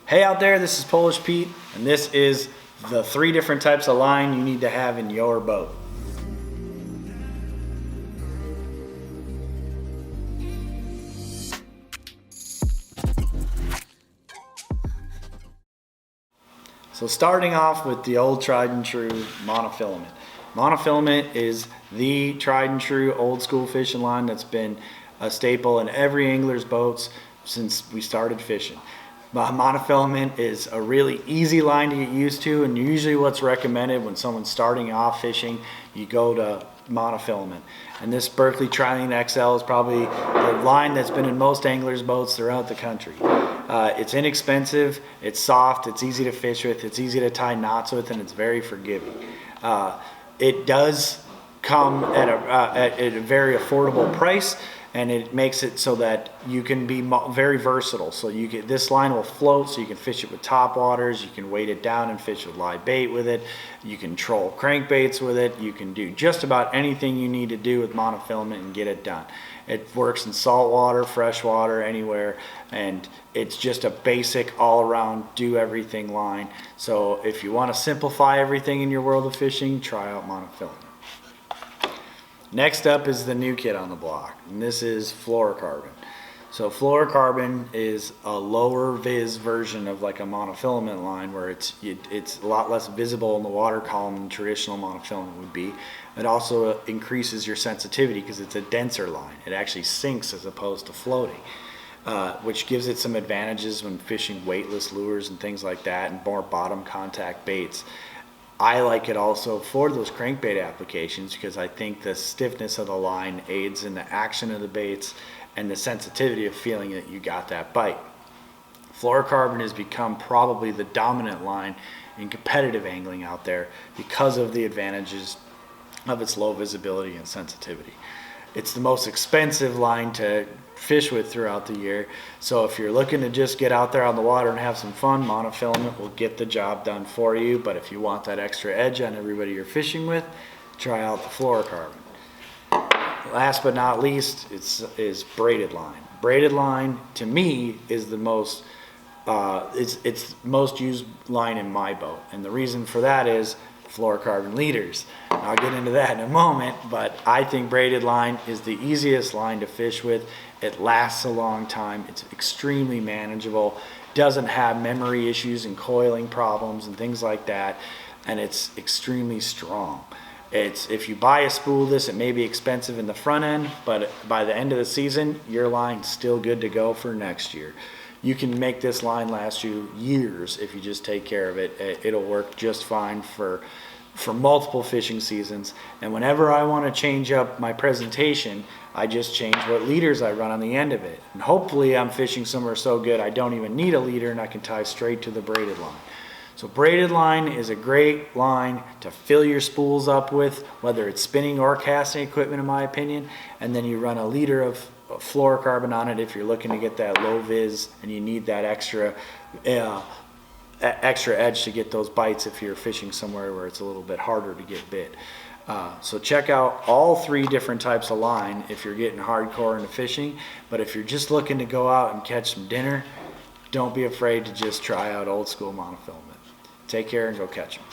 Hey out there, this is Polish Pete, and this is the 3 different types of line you need to have in your boat. So starting off with the old tried and true monofilament. Monofilament is the tried and true old school fishing line that's been a staple in every angler's boats since we started fishing. Monofilament is a really easy line to get used to, and usually what's recommended when someone's starting off fishing, you go to monofilament. And this Berkley Trilene XL is probably the line that's been in most anglers' boats throughout the country. It's inexpensive, it's soft, it's easy to fish with, it's easy to tie knots with, and it's very forgiving. It does come at a very affordable price, and it makes it so that you can be very versatile. So this line will float, so you can fish it with top waters, you can weight it down and fish with live bait with it, you can troll crankbaits with it, you can do just about anything you need to do with monofilament and get it done. It works in salt water, fresh water, anywhere, and it's just a basic all-around do everything line. So if you want to simplify everything in your world of fishing, try out monofilament. Next up is the new kid on the block, and this is fluorocarbon. So fluorocarbon is a lower vis version of like a monofilament line, where it's a lot less visible in the water column than traditional monofilament would be. It also increases your sensitivity because it's a denser line. It actually sinks as opposed to floating, which gives it some advantages when fishing weightless lures and things like that, and more bottom contact baits. I like it also for those crankbait applications because I think the stiffness of the line aids in the action of the baits and the sensitivity of feeling that you got that bite. Fluorocarbon has become probably the dominant line in competitive angling out there because of the advantages of its low visibility and sensitivity. It's the most expensive line to fish with throughout the year, so if you're looking to just get out there on the water and have some fun, monofilament will get the job done for you. But if you want that extra edge on everybody you're fishing with, try out the fluorocarbon. Last but not least, is braided line. Braided line to me is the most it's most used line in my boat, and the reason for that is fluorocarbon leaders. I'll get into that in a moment, but I think braided line is the easiest line to fish with. It lasts a long time, it's extremely manageable, doesn't have memory issues and coiling problems and things like that, and it's extremely strong. If you buy a spool of this, it may be expensive in the front end, but by the end of the season, your line's still good to go for next year. You can make this line last you years if you just take care of it. It'll work just fine for multiple fishing seasons. And whenever I want to change up my presentation, I just change what leaders I run on the end of it. And hopefully I'm fishing somewhere so good I don't even need a leader and I can tie straight to the braided line. So braided line is a great line to fill your spools up with, whether it's spinning or casting equipment in my opinion, and then you run a leader of fluorocarbon on it if you're looking to get that low vis and you need that extra edge to get those bites if you're fishing somewhere where it's a little bit harder to get bit. So check out all 3 different types of line if you're getting hardcore into fishing, but if you're just looking to go out and catch some dinner, don't be afraid to just try out old school monofilament. Take care and go catch them.